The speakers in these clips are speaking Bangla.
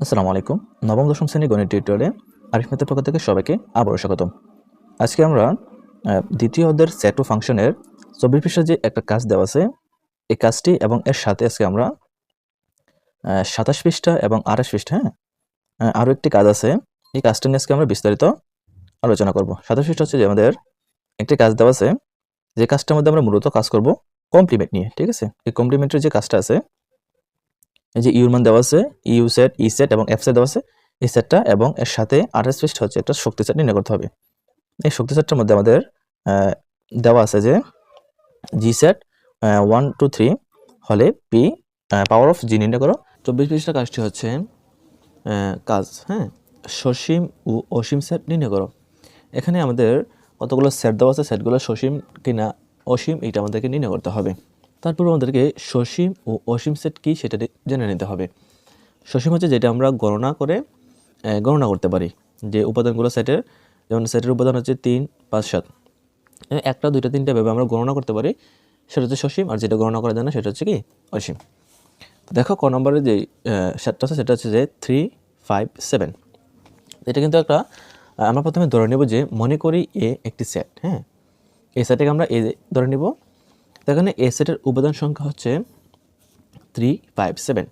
আসসালামু আলাইকুম। নবম দশম শ্রেণীর গণিত টিউটোরিয়ালে আরিফ ম্যাথের পক্ষ থেকে সবাইকে আবারও স্বাগতম। আজকে আমরা দ্বিতীয় অধ্যায়ের সেট ও ফাংশনের 24 পৃষ্ঠায় যে একটা কাজ দেওয়া আছে, এই কাজটি এবং এর সাথে আজকে আমরা 27 পৃষ্ঠা এবং 28 পৃষ্ঠা, আরও একটি কাজ আছে। এই কাজটা নিয়ে আজকে আমরা বিস্তারিত আলোচনা করব। 27 পৃষ্ঠা হচ্ছে যে আমাদের একটি কাজ দেওয়া আছে, যে কাজটার মধ্যে আমরা মূলত কাজ করব কমপ্লিমেন্ট নিয়ে। ঠিক আছে? এই কমপ্লিমেন্টের যে কাজটা আছে, এই যে ইউর মান দেওয়া আছে, ইউ সেট, ই সেট এবং এফ সেট দেওয়া আছে, এই সেটটা এবং এর সাথে 28 পৃষ্ঠা হচ্ছে একটা শক্তি সেট নির্ণয় করতে হবে। এই শক্তি সেটটার মধ্যে আমাদের দেওয়া আছে যে জি সেট 1 2 3 হলে পি পাওয়ার অফ জি নির্ণয় করো। 24 পৃষ্ঠার কাজটি হচ্ছে কাজ, সসীম ও অসীম সেট নির্ণয় করো। এখানে আমাদের কতগুলো সেট দেওয়া আছে, সেটগুলো সসীম কিনা অসীম এটা আমাদেরকে নির্ণয় করতে হবে। তারপর আমাদেরকে সসীম ও অসীম সেট কি সেটা জেনে নিতে হবে। সসীম হচ্ছে যেটা আমরা গণনা করতে পারি, যে উপাদানগুলো সেটের, যেমন সেটের উপাদান হচ্ছে 3 5 7, একটা দুইটা তিনটা ভেবে আমরা গণনা করতে পারি, সেটা হচ্ছে সসীম। আর যেটা গণনা করা যায় না সেটা হচ্ছে কি অসীম। তো দেখো ক নম্বরে যে সেটটা আছে সেটা হচ্ছে যে 3 5 7। এটা কিন্তু একটা আমরা প্রথমে ধরে নেব যে মনে করি এ একটি সেট। এই সেটটাকে আমরা এ ধরে নেব। এখানে এ সেটের উপাদান সংখ্যা হচ্ছে 3 5 7।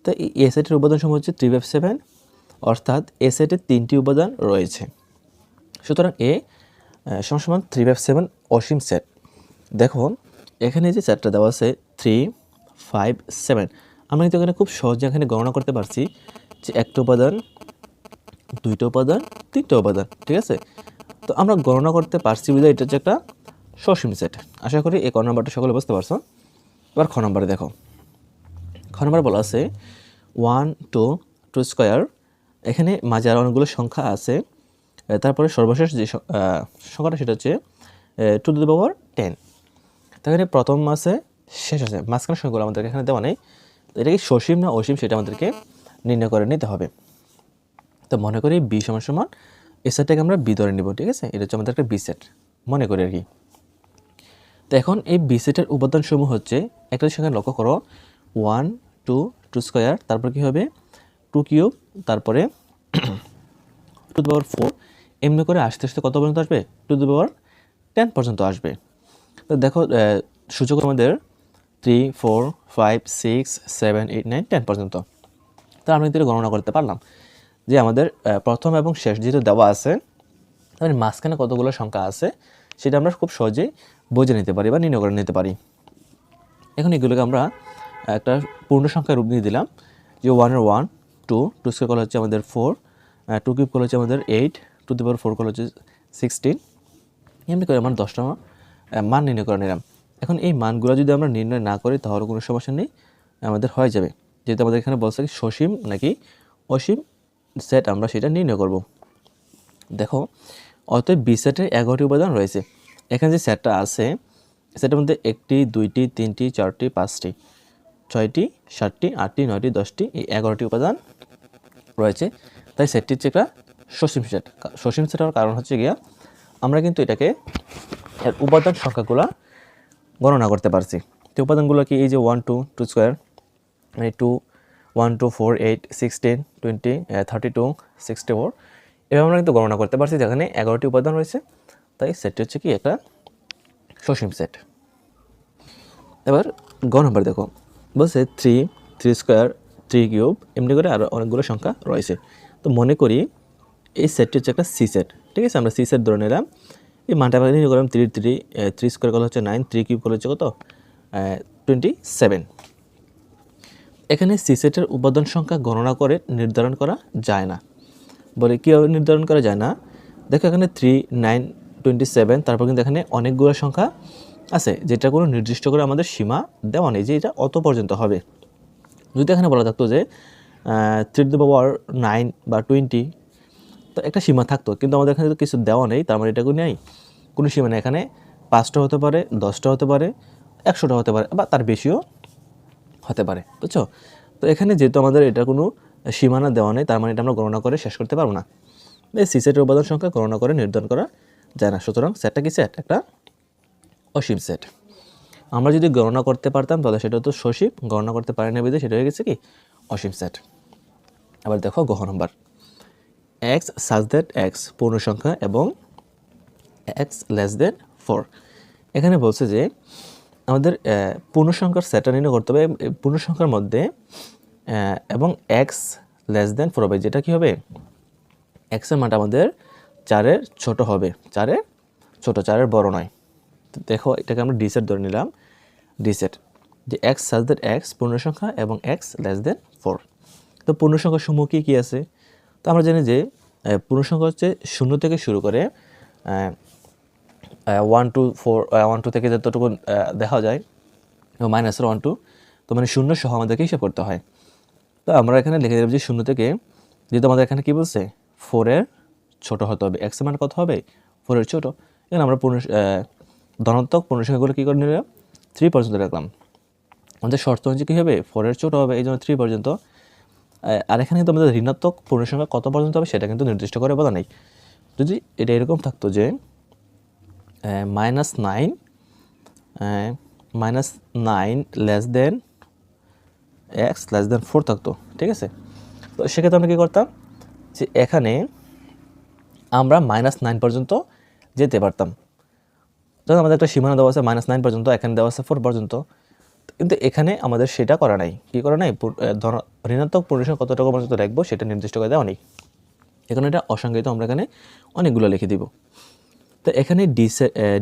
তো এই এ সেটের উপাদান সংখ্যা হচ্ছে 3 5 7, অর্থাৎ এ সেটের 3টি উপাদান রয়েছে। সুতরাং এ সমান 3 5 7 অসীম সেট। দেখো এখানে যে সেটটা দেওয়া আছে 3 5 7, আমরা কিন্তু এখানে খুব সহজে এখানে গণনা করতে পারছি যে একটা উপাদান, দুইটা উপাদান, তিনটা উপাদান। ঠিক আছে? তো আমরা গণনা করতে পারছি বুঝে এটা হচ্ছে একটা সসীম সেট। আশা করি এই ক নম্বরটা সকলে বুঝতে পারছো। এবার খ নম্বরে দেখো, খ নম্বরে বলা আছে 1 2 2 স্কোয়ার। এখানে মাঝে আর অনেকগুলো সংখ্যা আছে। তারপরে সর্বশেষ যে সংখ্যাটা সেটা হচ্ছে 2 টু দি পাওয়ার 10। তাহলে প্রথম আছে, শেষ আছে, মাঝখানে সংখ্যাগুলো আমাদেরকে এখানে দেওয়া নেই। তো এটা কি সসীম না অসীম সেটা আমাদেরকে নির্ণয় করে নিতে হবে। তো মনে করি বি সমান সমান এই সেটটাকে আমরা বি ধরে নিব। ঠিক আছে? এটা হচ্ছে আমাদের একটা বি সেট মনে করি আর কি। তো এখন এই বি সেটের উপাদান সমূহ হচ্ছে, একটা সংখ্যা লক্ষ্য করো, 1 2 2 স্কোয়ার, তারপর কি হবে 2 কিউব, তারপরে 2 টু দি পাওয়ার 4, এমনি করে আস্তে আস্তে কত পর্যন্ত আসবে, 2 টু দি পাওয়ার 10 পর্যন্ত আসবে। তো দেখো সূচক আমাদের 3 4 5 6 7 8 9 10 পর্যন্ত। তো আমরা কিন্তু গণনা করতে পারলাম যে আমাদের প্রথম এবং শেষ যেহেতু দেওয়া আছে, তাহলে মাঝখানে কতগুলো সংখ্যা আছে সেটা আমরা খুব সহজেই বুঝে নিতে পারি বা নির্ণয় করে নিতে পারি। এখন এগুলোকে আমরা একটা পূর্ণ সংখ্যার রূপ দিয়ে দিলাম, যে 1 এর 1 2 2 স্কোয়ার করলে হচ্ছে আমাদের 4, 2 কিউব করলে হচ্ছে আমাদের 8, 2 টু দি পাওয়ার 4 করলে হচ্ছে 16। এমনি করে আমরা 10টা মান নির্ণয় করে নিলাম। এখন এই মানগুলো যদি আমরা নির্ণয় না করি তাহলে কোনো সমস্যা নেই, আমাদের হয়ে যাবে। যেহেতু আমাদের এখানে বলছে কি সসীম নাকি অসীম সেট, আমরা সেটা নির্ণয় করব। দেখো অতএব বি সেটের 11টি উপাদান রয়েছে। এখানে যে সেটটা আছে সেটার মধ্যে 1টি 2টি 3টি 4টি 5টি 6টি 7টি 8টি 9টি 10টি, এই 11টি উপাদান রয়েছে। তাই সেটটি হচ্ছে একটা সসীম সেট। সসীম সেট হওয়ার কারণ হচ্ছে গিয়া আমরা কিন্তু এটাকে এর উপাদান সংখ্যাগুলো গণনা করতে পারছি। তো উপাদানগুলো কি, এই যে 1 2 2 স্কোয়ার, মানে 2 1 2 4 8 16 20 32 64, এভাবে আমরা কিন্তু গণনা করতে পারছি, যেখানে 11টি উপাদান রয়েছে। তাই সেটটি হচ্ছে কি একটা সসীম সেট। এবার গ নম্বর দেখো, বলছে 3 3 স্কোয়ার 3 কিউব, এমনি করে আরও অনেকগুলো সংখ্যা রয়েছে। তো মনে করি এই সেটটি হচ্ছে একটা সি সেট। ঠিক আছে? আমরা সি সেট ধরে নিলাম। এই মানটা আমরা নির্ণয় করলাম 3 3 3 স্কোয়ার করলে হচ্ছে 9, 3 কিউব করলে হচ্ছে কত 27। এখানে সি সেটের উপাদান সংখ্যা গণনা করে নির্ধারণ করা যায় না। বলে কীভাবে নির্ধারণ করা যায় না? দেখো এখানে 3 9 27, তারপর কিন্তু এখানে অনেকগুলো সংখ্যা আছে যেটা কোনো নির্দিষ্ট করে আমাদের সীমা দেওয়া নেই যে এটা অত পর্যন্ত হবে। যদি এখানে বলা থাকতো যে 3 টু দি পাওয়ার 9 বা 20, তো একটা সীমা থাকতো, কিন্তু আমাদের এখানে কিছু দেওয়া নেই, তার মানে এটা নেই, কোনো সীমা নেই। এখানে 5টা হতে পারে, 10টা হতে পারে, 100টা হতে পারে, বা তার বেশিও হতে পারে। বুঝছো? তো এখানে যেহেতু আমাদের এটা কোনো সীমানা দেওয়া নেই, তার মানে এটা আমরা গণনা করে শেষ করতে পারবো না। এই সি সেটের উপাদান সংখ্যা গণনা করে নির্ধারণ করা যায় না। সুতরাং সেটটা কি সেট? একটা অসীম সেট। আমরা যদি গণনা করতে পারতাম তাহলে সেটা তো সসীম, গণনা করতে পারি না বিধে সেটা হয়ে গেছে কি অসীম সেট। আবার দেখো গহ number, x such that x পূর্ণ সংখ্যা এবং এক্স লেস দেন 4। এখানে বলছে যে আমাদের পূর্ণ সংখ্যার সেটটা নির্ণয় করতে হবে, পূর্ণ সংখ্যার মধ্যে এবং এক্স লেস দেন 4 হবে, যেটা কি হবে এক্সের মানটা আমাদের 4-এর ছোট হবে, 4-এর ছোট, 4-এর বড় নয়। তো দেখো এটাকে আমরা ডি সেট ধরে নিলাম, ডি সেট যে এক্স সাচ দ্যাট এক্স পূর্ণ সংখ্যা এবং এক্স লেস দেন 4। তো পূর্ণ সংখ্যার সমূহ কী কী আছে? তো আমরা জানি যে পূর্ণ সংখ্যা হচ্ছে 0 থেকে শুরু করে 1 to 4, 1 2 থেকে যতটুকু দেখা যায় মাইনাসের 1 2, তো মানে 0 সহ আমাদেরকে হিসাব করতে হয়। তো আমরা এখানে লিখে দেব যে 0 থেকে, যেহেতু আমাদের এখানে কী বলছে 4-এর ছোট হতে হবে, এক্স এর মান কত হবে 4-এর ছোট। এখানে আমরা ধনাত্মক পূর্ণসংখ্যাগুলো কী করে নিলাম 3 পর্যন্ত রাখলাম। আমাদের শর্ত হচ্ছে কী হবে 4-এর ছোট হবে, এই জন্য 3 পর্যন্ত। আর এখানে কিন্তু আমাদের ঋণাত্মক পূর্ণসংখ্যা কত পর্যন্ত হবে সেটা কিন্তু নির্দিষ্ট করে বলা নেই। যদি এটা এরকম থাকতো যে -9 less than x less than 4 থাকতো, ঠিক আছে। তো সেক্ষেত্রে আমরা কী করতাম যে এখানে আমরা -9 পর্যন্ত যেতে পারতাম। যখন আমাদের একটা সীমানা দেওয়া আছে -9 পর্যন্ত, এখানে দেওয়া আছে 4 পর্যন্ত, কিন্তু এখানে আমাদের সেটা করা নাই। কী করা নাই? ঋণাত্মক পূর্ণসংখ্যা কতটুকু পর্যন্ত রাখবো সেটা নির্দিষ্ট করে দেওয়া নেই। এখানে এটা অসংজ্ঞায়িত, আমরা এখানে অনেকগুলো লিখে দিব। তো এখানে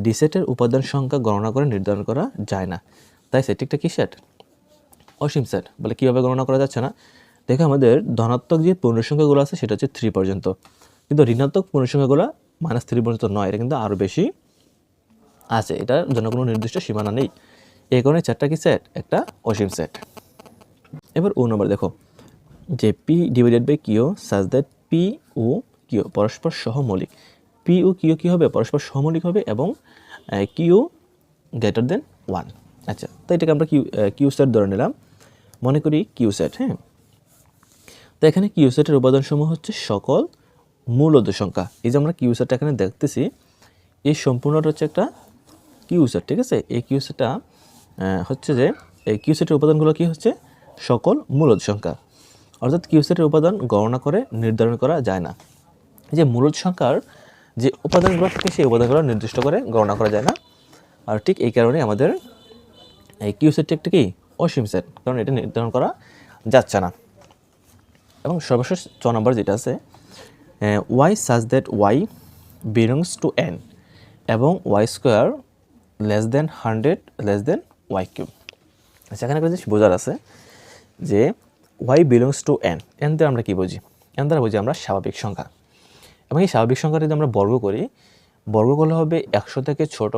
ডি সেটের উপাদান সংখ্যা গণনা করে নির্ধারণ করা যায় না, তাই সেটি একটা কী সেট? অসীম সেট। বলে কীভাবে গণনা করা যাচ্ছে না? দেখো আমাদের ধনাত্মক যে পূর্ণসংখ্যাগুলো আছে সেটা হচ্ছে 3 পর্যন্ত, কিন্তু ঋণাত্মক পূর্ণসংখ্যাগুলো -3 পর্যন্ত নয়, এটা কিন্তু আরও বেশি আছে, এটার জন্য কোনো নির্দিষ্ট সীমানা নেই। এই কারণে চারটা কি সেট? একটা অসীম সেট। এবার ও নম্বর দেখো যে P divided by Q such that P ও কিউ পরস্পর সহমৌলিক। পি ও কিউ কী হবে? পরস্পর সহমৌলিক হবে এবং কিউ গ্রেটার দেন 1। আচ্ছা, তো এটাকে আমরা কিউ সেট ধরে নিলাম, মনে করি কিউ সেট। হ্যাঁ, তো এখানে কিউ সেটের উপাদানসমূহ হচ্ছে সকল মূলদ সংখ্যা। এই যে আমরা কিউ সেটটা এখানে দেখতেছি, এই সম্পূর্ণটা হচ্ছে একটা কিউ সেট, ঠিক আছে। এই কিউ সেটটা হচ্ছে যে এই কিউ সেটের উপাদানগুলো কি হচ্ছে? সকল মূলদ সংখ্যা। অর্থাৎ কিউ সেটের উপাদান গণনা করে নির্ধারণ করা যায় না। যে মূলদ সংখ্যার যে উপাদানগুলো থাকে সেই উপাদানগুলো নির্দিষ্ট করে গণনা করা যায় না। আর ঠিক এই কারণে আমাদের এই কিউ সেটটি একটা কি অসীম সেট, কারণ এটা নির্ধারণ করা যাচ্ছে না। এবং সর্বশেষ 6 নম্বর যেটা আছে, Y such that Y belongs to N এবং Y square less than 100 less than Y cube. আচ্ছা, এখানে একটা জিনিস বোঝার আছে যে Y belongs to N, N দ্বারা আমরা কী বুঝি? এন দ্বারা বুঝি আমরা স্বাভাবিক সংখ্যা, এবং এই স্বাভাবিক সংখ্যাটা যদি আমরা বর্গ করি, বর্গ করলে হবে 100 থেকে ছোট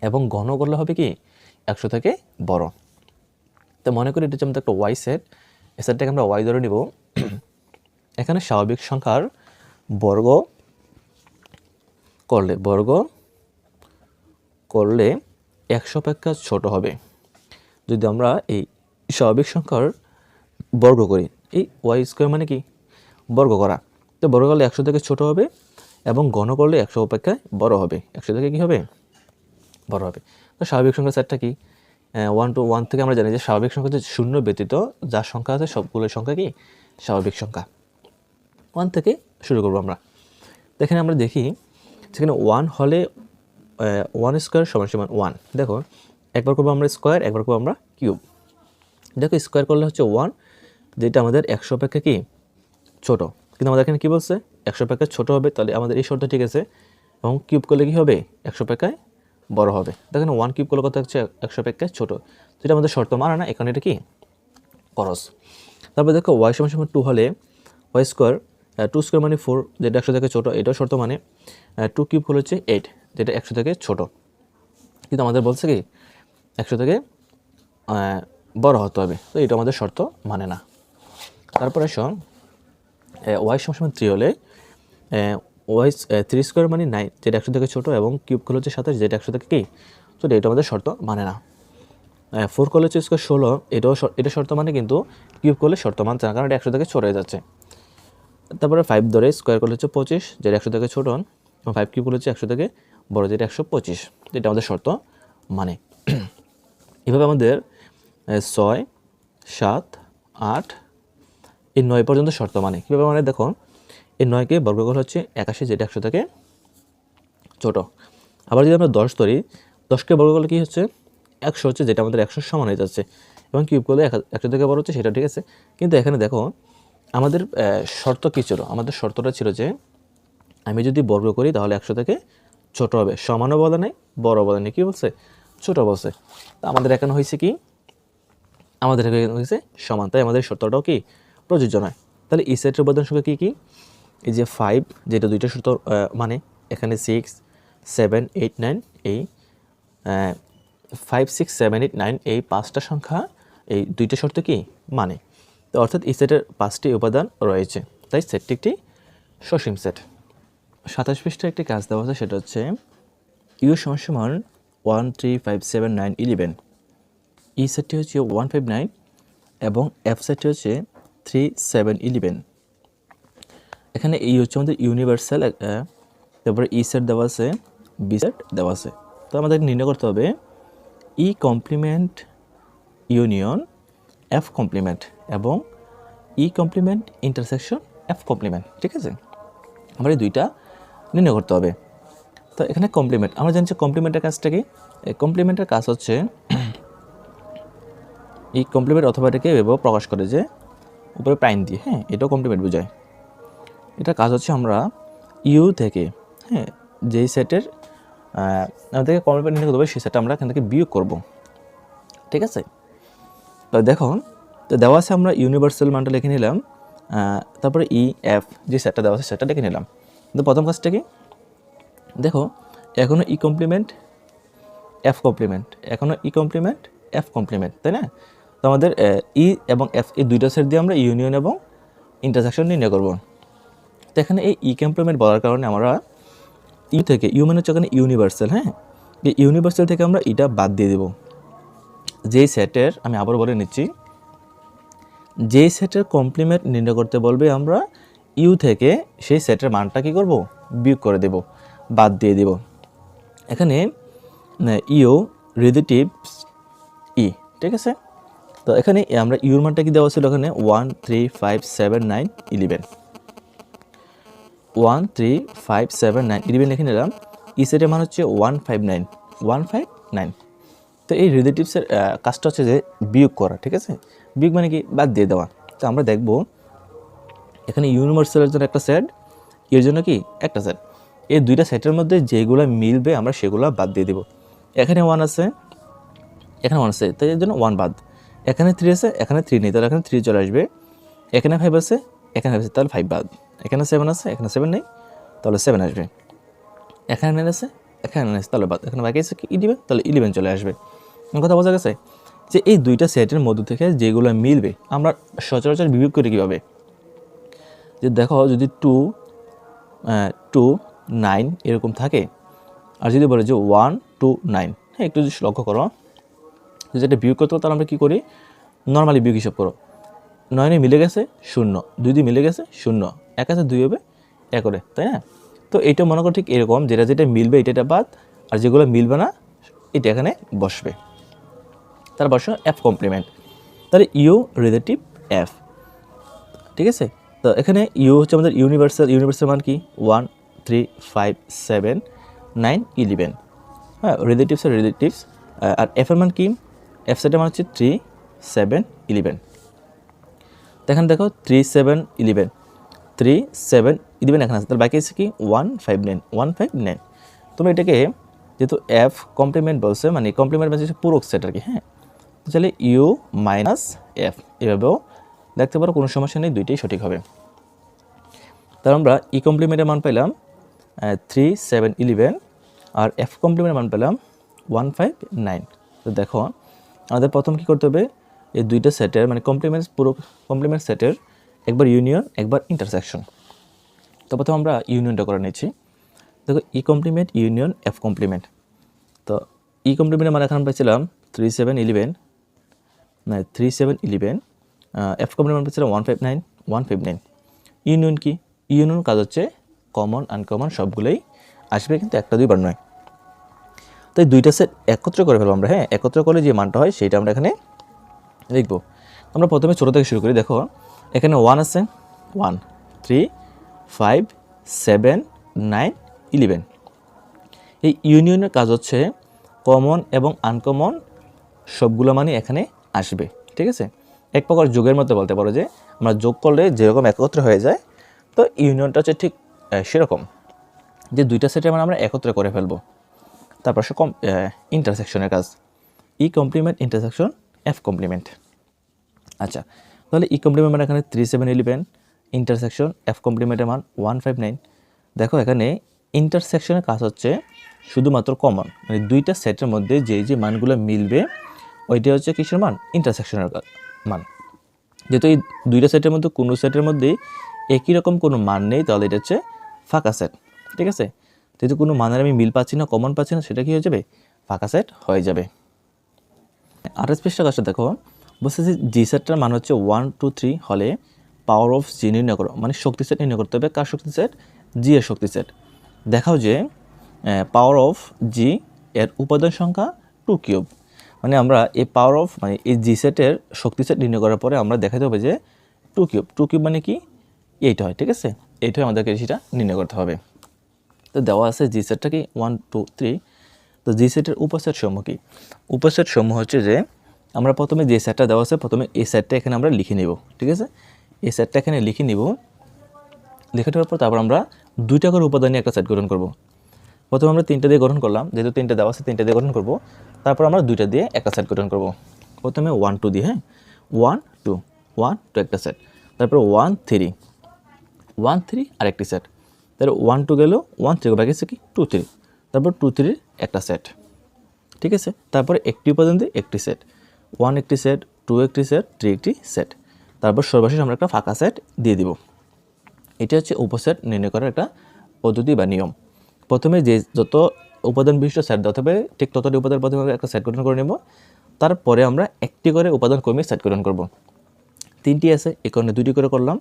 এবং ঘন করলে হবে কি 100 থেকে বড়। তো মনে করি এটা হচ্ছে আমাদের একটা ওয়াই সেট, এই সেটটাকে আমরা ওয়াই ধরে নিব। এখানে স্বাভাবিক সংখ্যার বর্গ করলে 100 অপেক্ষা ছোট হবে। যদি আমরা এই স্বাভাবিক সংখ্যার বর্গ করি, এই ওয়াই স্কোয়ার মানে কি বর্গ করা, তো বর্গ করলে 100 থেকে ছোট হবে এবং ঘন করলে 100 অপেক্ষায় বড় হবে, 100 থেকে কী হবে বড় হবে। তো স্বাভাবিক সংখ্যা সেটটা কি 1 to 1 থেকে আমরা জানি যে স্বাভাবিক সংখ্যা হচ্ছে শূন্য ব্যতীত যার সংখ্যা আছে সবগুলো সংখ্যা কি স্বাভাবিক সংখ্যা। 1 থেকে শুরু করবো আমরা। তো এখানে আমরা দেখি সেখানে 1 হলে 1 স্কোয়ার সমান সমান 1। দেখো একবার করবো আমরা স্কোয়ার, একবার করবো আমরা কিউব। দেখো স্কোয়ার করলে হচ্ছে 1, যেটা আমাদের 100 অপেক্ষা কি ছোট, কিন্তু আমাদের এখানে কী বলছে 100 অপেক্ষা ছোট হবে, তাহলে আমাদের এই শর্ত ঠিক আছে। এবং কিউব করলে কী হবে 100 অপেক্ষায় বড় হবে। দেখেন 1 কিউব করলে কত হচ্ছে 100 অপেক্ষায় ছোট, যেটা আমাদের শর্ত মানে না, এখানে এটা কি খরচ। তারপর দেখো ওয়াই সমান সমান 2 হলে ওয়াই স্কোয়ার 2 স্কোয়ার মানে 4, যেটা 100 থেকে ছোটো, এটাও শর্ত মানে। 2 কিউব হলে হচ্ছে 8, যেটা 100 থেকে ছোটো, কিন্তু আমাদের বলছে কি 100 থেকে বড় হতে হবে, তো এটা আমাদের শর্ত মানে না। তারপরে ওয়াই সমান 3 হলে ওয়াই 3 স্কোয়ার মানে 9, যেটা 100 থেকে ছোটো, এবং কিউব করলে হচ্ছে 27, যেটা 100 থেকে কি ছোটো, এটা আমাদের শর্ত মানে না। 4 করলে হচ্ছে স্কোয়ার 16, এটা শর্ত মানে, কিন্তু কিউব করলে শর্ত মানছে না, কারণ এটা 100 থেকে ছোটো হয়ে যাচ্ছে। তারপরে 5 ধরে স্কোয়ার করলে হচ্ছে 25, যেটা 100 থেকে ছোটো, এবং 5 কিউব করলে হচ্ছে 100 থেকে বড়, যেটা 125, যেটা আমাদের শর্ত মানে। এভাবে আমাদের 6, 7, 8 এই 9 পর্যন্ত শর্ত মানে কীভাবে মানে দেখো, এই 9কে বর্গ করলে হচ্ছে 81, যেটা 100 থেকে ছোট। আবার যদি আমরা 10 ধরি, 10কে বর্গ করলে কী হচ্ছে 100 হচ্ছে, যেটা আমাদের 100 সমান হয়ে যাচ্ছে, এবং কিউব করলে 100 থেকে বড় হচ্ছে, সেটা ঠিক আছে। কিন্তু এখানে দেখো আমাদের শর্ত কী ছিল, আমাদের শর্তটা ছিল যে আমি যদি বর্গ করি তাহলে 100 থেকে ছোট হবে, সমানও বলে নাই, বড় বলে নেই, কী বলছে, ছোট বলছে। তা আমাদের এখানে হয়েছে কি, আমাদের এখানে হয়েছে সমান, তাই আমাদের শর্তটাও কি প্রযোজ্য নয়। তাহলে এই সেটের উপাদান সংখ্যা কী কী, এই যে 5, যেটা দুইটা শর্ত মানে এখানে 6, 7, 8, 9, এই 5, 6, 7, 8, 9 এই 5টা সংখ্যা এই দুইটা শর্ত কি মানে। তো অর্থাৎ এই সেটের 5টি উপাদান রয়েছে, তাই সেটটি একটি সসীম সেট। 27 পৃষ্ঠায় একটি কাজ দেওয়া আছে, সেটা হচ্ছে ইউ সমান 1, 3, 5, 7, 9, 11। ই সেটটি হচ্ছে 1, 5, 9 এবং এফ সেটটি হচ্ছে 3, 7, 11। এখানে এই হচ্ছে আমাদের ইউনিভার্সাল, তারপরে ই সেট দেওয়া আছে, বি সেট দেওয়া আছে। তো আমাদের নির্ণয় করতে হবে E complement union F complement এবং E complement intersection F complement, ঠিক আছে। আমরা এই দুইটা নির্ণয় করতে হবে। তো এখানে কমপ্লিমেন্ট, আমরা জানছি কমপ্লিমেন্টের কাজটা কি, এই কমপ্লিমেন্টের কাজ হচ্ছে এই কমপ্লিমেন্ট অথবা এটাকে এভাবে প্রকাশ করে যে উপরে প্রাইম দিয়ে, হ্যাঁ, এটাও কমপ্লিমেন্ট বোঝায়। এটার কাজ হচ্ছে আমরা ইউ থেকে, হ্যাঁ, যেই সেটের আমাদেরকে কমপ্লিমেন্ট নির্ণয় করতে হবে সেই সেটটা আমরা এখান থেকে বিয়োগ করব, ঠিক আছে। তো দেখো, তো দেওয়া আছে, আমরা ইউনিভার্সাল মানটা লিখে নিলাম, তারপরে ই এফ যে সেটটা দেওয়া আছে সেটা লিখে নিলাম। কিন্তু প্রথম কাজটা কি, দেখো এখনও ই কমপ্লিমেন্ট এফ কমপ্লিমেন্ট, এখনও ই কমপ্লিমেন্ট এফ কমপ্লিমেন্ট, তাই না। তো আমাদের ই এবং এফ এই দুইটা সেট দিয়ে আমরা ইউনিয়ন এবং ইন্টারসেকশন নির্ণয় করব। তো এখানে এই ই কমপ্লিমেন্ট বলার কারণে আমরা ইউ থেকে, ইউ মানে হচ্ছে এখানে ইউনিভার্সাল, হ্যাঁ, এই ইউনিভার্সাল থেকে আমরা ইটা বাদ দিয়ে দেব। যেই সেটের, আমি আবার বলে নিচ্ছি, যেই সেটের কমপ্লিমেন্ট নির্ণয় করতে বলবে আমরা ইউ থেকে সেই সেটের মানটা কী করব, বিয়োগ করে দেব, বাদ দিয়ে দেব। এখানে ইউ রিলেটিভস ই, ঠিক আছে। তো এখানে আমরা ইউর মানটা কি দেওয়া ছিল, এখানে 1, 3, 5, 7, 9, 11, 1, 3, 5, 7, 9, 11 লিখে নিলাম। ই সেটের মান হচ্ছে 159, 159। তো এই রিলেটিভসের কাজটা হচ্ছে যে বিয়োগ করা, ঠিক আছে। বিয়োগ মানে কি, বাদ দিয়ে দেওয়া। তো আমরা দেখব এখানে ইউনিভার্সালের জন্য একটা সেট, এর জন্য কি একটা সেট, এই দুইটা সেটের মধ্যে যেগুলো মিলবে আমরা সেগুলো বাদ দিয়ে দেব। এখানে 1 আছে, এখানে 1 আছে, তাই এর জন্য 1 বাদ। এখানে 3 আছে, এখানে 3 নেই, তাহলে এখানে 3 চলে আসবে। এখানে 5 আছে, এখানে 5 আছে, তাহলে 5 বাদ। এখানে 7 আছে, এখানে 7 নেই, তাহলে 7 আসবে। এখানে 9 আছে, এখানে 9 আছে, তাহলে বাদ। এখানে বাকি আছে কি 11, তাহলে 11 চলে আসবে। কথা বোঝা গেছে, যে এই দুইটা সেটের মধ্য থেকে যেগুলো মিলবে আমরা সচরাচর বিয়োগ করি কীভাবে, যে দেখো যদি 2, 2, 9 এরকম থাকে, আর যদি বলে যে 1, 2, 9, হ্যাঁ, একটু যদি লক্ষ্য করো, যদি এটা বিয়োগ করতে, তাহলে আমরা কী করি, নর্মালি বিয়োগ হিসাব করো, 9 মিলে গেছে 0, 2 দিয়ে মিলে গেছে 0, 1 আছে 2 হবে 1 করে, তাই না। তো এইটা মনে করো ঠিক এরকম, যেটা যেটা মিলবে এটা বাদ, আর যেগুলো মিলবে না এটা এখানে বসবে। তার বসো এফ কমপ্লিমেন্ট, তাহলে ইউ রিলেটিভ এফ, ঠিক আছে। তো এখানে ইউ হচ্ছে আমাদের ইউনিভার্সাল মান কি 1, 3, 5, 7, 9, 11, হ্যাঁ, রিলেটিভস। আর এফ এর মান কি, এফ সেটের মান হচ্ছে 3, 7, 11। তো এখানে দেখো 3, 7, 11, 3, 7, 11 এখানে আছে, তার বাকি আছে কি 159, 159। তোমরা এটাকে যেহেতু এফ কমপ্লিমেন্ট বলছে, মানে কমপ্লিমেন্ট মানে হচ্ছে পূরক সেট আর কি, হ্যাঁ, তো তাহলে ইউ মাইনাস এফ এভাবেও দেখতে পারো, কোনো সমস্যা নেই, দুইটাই সঠিক হবে। তাহলে আমরা ই কমপ্লিমেন্টের মান পেলাম 3, 7, 11, আর এফ কমপ্লিমেন্টের মান পেলাম 159। তো দেখো আমাদের প্রথম কী করতে হবে, এই দুইটা সেটের মানে পুরো কমপ্লিমেন্ট সেটের একবার ইউনিয়ন একবার ইন্টারসেকশন। তো প্রথমে আমরা ইউনিয়নটা করে নিচ্ছি। দেখো E complement union F complement. তো ই কমপ্লিমেন্টের মান এখন পেয়েছিলাম 3, 7, 11, না 3, 7, 11, এফ কমপ্লিমেন্ট পেয়েছিলাম 159, 159। ইউনিয়ন কি, ইউনিয়ন কাজ হচ্ছে কমন আনকমন সবগুলোই আসবে, কিন্তু একটা দুইবার নয়। তো এই দুইটা সেট একত্র করে ফেলবো আমরা, হ্যাঁ, একত্র করলে যে মানটা হয় সেইটা আমরা এখানে লিখবো। আমরা প্রথমে ছোটো থেকে শুরু করি। দেখো এখানে 1 আছে, 1 3 5 7 9 11। এই ইউনিয়নের কাজ হচ্ছে কমন এবং আনকমন সবগুলো মানে এখানে আসবে, ঠিক আছে। এক প্রকার যোগের মতো বলতে পারো যে আমরা যোগ করলে যেরকম একত্রে হয়ে যায়, তো ইউনিয়নটা হচ্ছে ঠিক সেরকম, যে দুইটা সেটের মানে আমরা একত্রে করে ফেলবো। তারপর সে ইন্টারসেকশনের কাজ, E complement intersection F complement. আচ্ছা, তাহলে ই কমপ্লিমেন্ট মানে এখানে 3 7 11, ইন্টারসেকশন এফ কমপ্লিমেন্টের মান 1 5 9। দেখো এখানে ইন্টারসেকশনের কাজ হচ্ছে শুধুমাত্র কমন, মানে দুইটা সেটের মধ্যে যে মানগুলো মিলবে ওইটা হচ্ছে কিসের মান? ইন্টারসেকশনের মান। যেহেতু এই দুইটা সেটের মধ্যে কোনো সেটের মধ্যে একই রকম কোনো মান নেই, তাহলে এটা হচ্ছে ফাঁকা সেট, ঠিক আছে। যেহেতু কোনো মানের আমি মিল পাচ্ছি না, কমন পাচ্ছি না, সেটা কি হয়ে যাবে? ফাঁকা সেট হয়ে যাবে। 28 পৃষ্ঠা কাজটা দেখো, বলছে যে জি সেটটার মান হচ্ছে 1 2 3 হলে পাওয়ার অফ জি নির্ণয় করো, মানে শক্তি সেট নির্ণয় করতে হবে। কার শক্তি সেট? জি এর শক্তি সেট। দেখাও যে পাওয়ার অফ জি এর উপাদান সংখ্যা 2 কিউব। মানে আমরা এই পাওয়ার অফ মানে এই জি সেটের শক্তি সেট নির্ণয় করার পরে আমরা দেখাতে হবে যে 2 কিউব। 2 কিউব মানে কি? এইটা হয়, ঠিক আছে। এইটাই আমাদেরকে সেটা নির্ণয় করতে হবে। তো দেওয়া আছে জি সেটটা কি 1 2 3। তো জি সেটের উপসেট সমূহ কি? উপসেট সমূহ হচ্ছে যে আমরা প্রথমে যে সেটটা দেওয়া আছে, প্রথমে এই সেটটা এখানে আমরা লিখে নেব, ঠিক আছে। এই সেটটা এখানে লিখে নিব। লিখে নেওয়ার পর তারপর আমরা দুইটা করে উপাদান নিয়ে একটা সেট গঠন করব। প্রথমে আমরা 3টা দিয়ে গঠন করলাম, যেহেতু 3টা দেওয়া আছে 3টা দিয়ে গঠন করব। তারপর আমরা 2টা দিয়ে একটা সেট গঠন করব। প্রথমে 1 2 দিয়ে, হ্যাঁ 1 2 1 2 একটা সেট। তারপর 1 3 1 3 আরেকটি সেট। তারপর 1 2 গেল, 1 3 বাকি আছে কি 2 3। তারপর 2 3 একটা সেট, ঠিক আছে। তারপরে একটি উপাদান দিয়ে একটি সেট, 1 একটি সেট, 2 একটি সেট, 3 একটি সেট। তারপর সর্বশেষ আমরা একটা ফাঁকা সেট দিয়ে দিব। এটা হচ্ছে উপসেট নির্ণয় করার একটা পদ্ধতি বা নিয়ম। প্রথমে যে যত উপাদান বিশিষ্ট সেট দেওয়া হবে ঠিক ততটি উপাদান প্রথমে একটা সেট গঠন করে নেব। তারপরে আমরা একটি করে উপাদান কমিয়ে সেট গঠন করব। 3টি আছে, এই কারণে 2টি করে করলাম,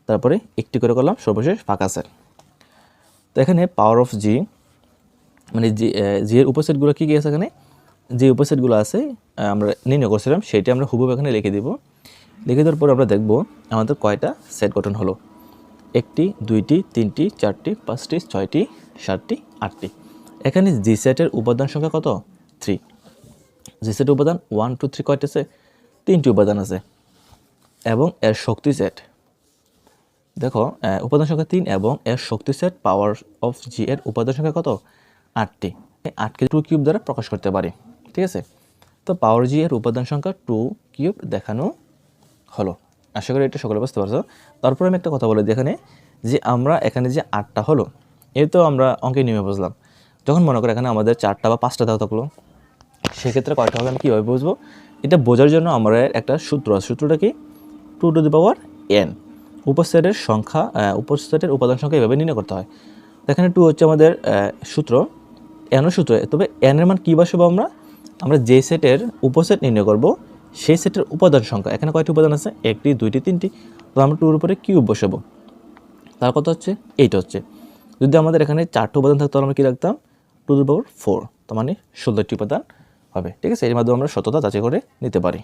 তারপরে একটি করে করলাম, সর্বশেষ ফাঁকা সেট। তো এখানে পাওয়ার অফ জি মানে জি এর উপসেটগুলো কী কী আছে? এখানে যে উপসেটগুলো আছে আমরা নির্ণয় করছিলাম সেটি আমরা হুবহু এখানে লিখে দেব। লিখে দেওয়ার পর আমরা দেখব আমাদের কয়টা সেট গঠন হলো। 1টি 2টি 3টি 4টি 5টি 6টি 7টি 8টি। এখানে জি সেটের উপাদান সংখ্যা কত? 3। জি সেটের উপাদান 1 2 3 কয়টা আছে? 3টি উপাদান আছে। এবং এর শক্তি সেট দেখো, উপাদান সংখ্যা 3 এবং এর শক্তি সেট পাওয়ার অফ জি এর উপাদান সংখ্যা কত? 8টি। 8কে 2 কিউব দ্বারা প্রকাশ করতে পারি, ঠিক আছে। তো পাওয়ার জি এর উপাদান সংখ্যা 2 কিউব দেখানো হলো। আশা করি এটা সকলে বুঝতে পারছো। তারপর আমি একটা কথা বলি, যেখানে যে আমরা এখানে যে 8টা হলো, এই তো আমরা অঙ্কের নিয়মে বুঝলাম। যখন মনে করো এখানে আমাদের 4টা বা 5টা দেওয়া থাকলো, সেক্ষেত্রে কয়টা হবে আমি কীভাবে বুঝবো? এটা বোঝার জন্য আমরা একটা সূত্র আছে। সূত্রটা কি? 2 টু দি পাওয়ার n। উপসেটের সংখ্যা, উপসেটের উপাদান সংখ্যা এভাবে নির্ণয় করতে হয়। এখানে 2 হচ্ছে আমাদের সূত্র, n সূত্র। তবে n এর মান কী বসাবো? আমরা যে সেটের উপসেট নির্ণয় করব সেই সেটের উপাদান সংখ্যা। এখানে কয়টি উপাদান আছে? 1টি 2টি 3টি। তো আমরা 2 এর উপরে কিউব বসাবো। তার কত হচ্ছে? 8 হচ্ছে। যদি আমাদের এখানে 4টি উপাদান থাকতো তাহলে আমরা কী রাখতাম? 2 টু দি পাওয়ার 4, তার মানে 16টি উপাদান হবে, ঠিক আছে। এর মাধ্যমে আমরা সততা যাচাই করে নিতে পারি।